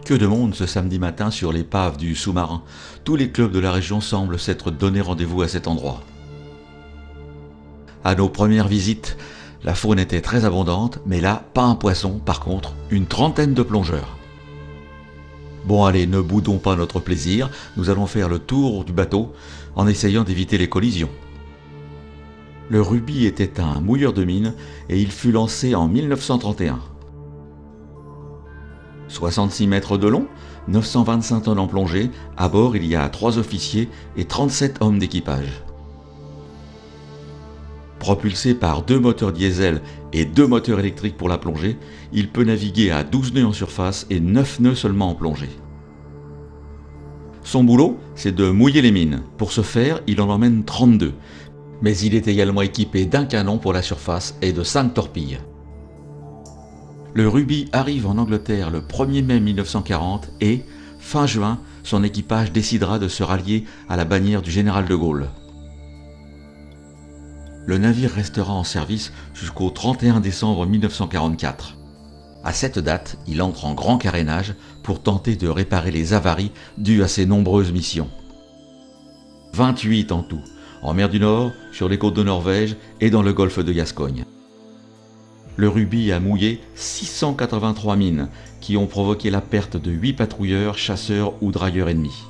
Que de monde ce samedi matin sur l'épave du sous-marin. Tous les clubs de la région semblent s'être donné rendez-vous à cet endroit. À nos premières visites, la faune était très abondante, mais là, pas un poisson, par contre, une trentaine de plongeurs. Bon allez, ne boudons pas notre plaisir, nous allons faire le tour du bateau en essayant d'éviter les collisions. Le Ruby était un mouilleur de mine et il fut lancé en 1931. 66 mètres de long, 925 tonnes en plongée, à bord il y a 3 officiers et 37 hommes d'équipage. Propulsé par 2 moteurs diesel et 2 moteurs électriques pour la plongée, il peut naviguer à 12 nœuds en surface et 9 nœuds seulement en plongée. Son boulot, c'est de mouiller les mines. Pour ce faire, il en emmène 32. Mais il est également équipé d'un canon pour la surface et de 5 torpilles. Le Ruby arrive en Angleterre le 1er mai 1940 et, fin juin, son équipage décidera de se rallier à la bannière du général de Gaulle. Le navire restera en service jusqu'au 31 décembre 1944. À cette date, il entre en grand carénage pour tenter de réparer les avaries dues à ses nombreuses missions. 28 en tout, en mer du Nord, sur les côtes de Norvège et dans le golfe de Gascogne. Le Ruby a mouillé 683 mines qui ont provoqué la perte de 8 patrouilleurs, chasseurs ou drailleurs ennemis.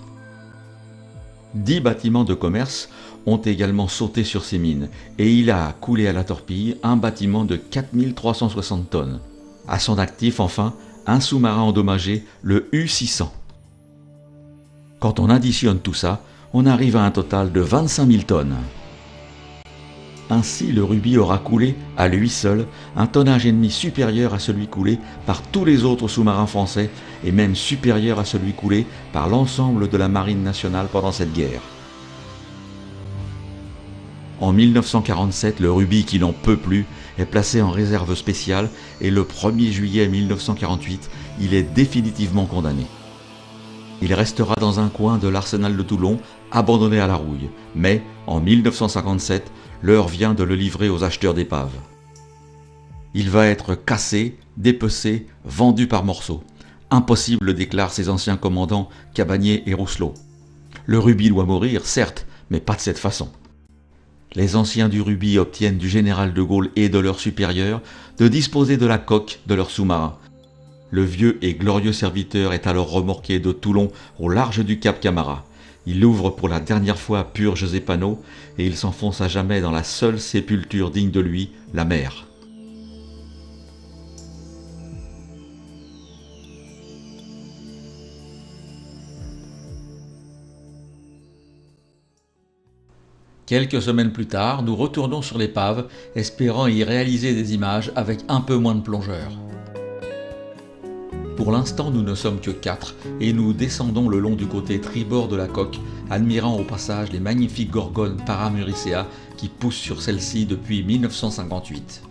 10 bâtiments de commerce ont également sauté sur ces mines et il a coulé à la torpille un bâtiment de 4360 tonnes. À son actif enfin, un sous-marin endommagé, le U-600. Quand on additionne tout ça, on arrive à un total de 25 000 tonnes. Ainsi, le Ruby aura coulé, à lui seul, un tonnage ennemi supérieur à celui coulé par tous les autres sous-marins français et même supérieur à celui coulé par l'ensemble de la marine nationale pendant cette guerre. En 1947, le Ruby, qui n'en peut plus, est placé en réserve spéciale et le 1er juillet 1948, il est définitivement condamné. Il restera dans un coin de l'arsenal de Toulon, abandonné à la rouille. Mais, en 1957, l'heure vient de le livrer aux acheteurs d'épaves. Il va être cassé, dépecé, vendu par morceaux. Impossible, déclarent ses anciens commandants Cabanier et Rousselot. Le Ruby doit mourir, certes, mais pas de cette façon. Les anciens du Ruby obtiennent du général de Gaulle et de leurs supérieurs de disposer de la coque de leur sous-marin. Le vieux et glorieux serviteur est alors remorqué de Toulon au large du Cap Camara. Il ouvre pour la dernière fois purges et panneaux et il s'enfonce à jamais dans la seule sépulture digne de lui, la mer. Quelques semaines plus tard, nous retournons sur l'épave, espérant y réaliser des images avec un peu moins de plongeurs. Pour l'instant, nous ne sommes que 4 et nous descendons le long du côté tribord de la coque, admirant au passage les magnifiques gorgones Paramuricea qui poussent sur celle-ci depuis 1958.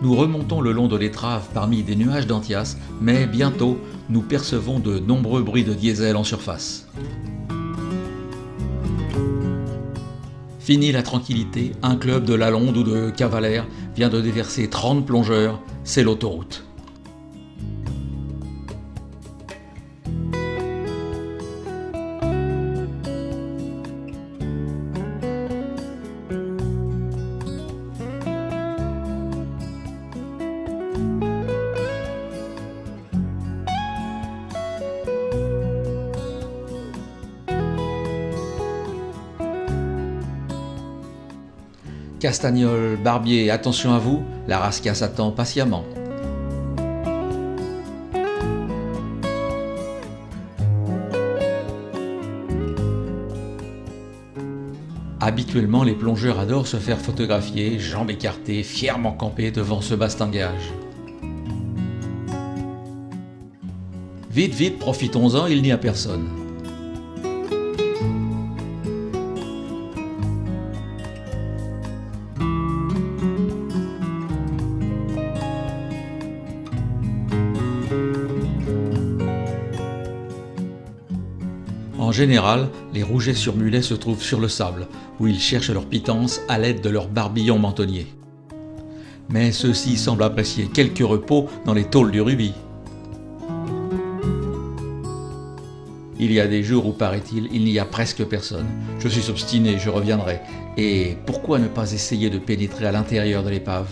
Nous remontons le long de l'étrave parmi des nuages d'Antias, mais bientôt, nous percevons de nombreux bruits de diesel en surface. Fini la tranquillité, un club de Lalonde ou de Cavalère vient de déverser 30 plongeurs, c'est l'autoroute. Castagnol, Barbier, attention à vous, la rascasse attend patiemment. Habituellement, les plongeurs adorent se faire photographier, jambes écartées, fièrement campés devant ce bastingage. Vite, vite, profitons-en, il n'y a personne. En général, les rougets sur mulets se trouvent sur le sable, où ils cherchent leur pitance à l'aide de leurs barbillons mentonniers. Mais ceux-ci semblent apprécier quelques repos dans les tôles du rubis. Il y a des jours où, paraît-il, il n'y a presque personne. Je suis obstiné, je reviendrai. Et pourquoi ne pas essayer de pénétrer à l'intérieur de l'épave ?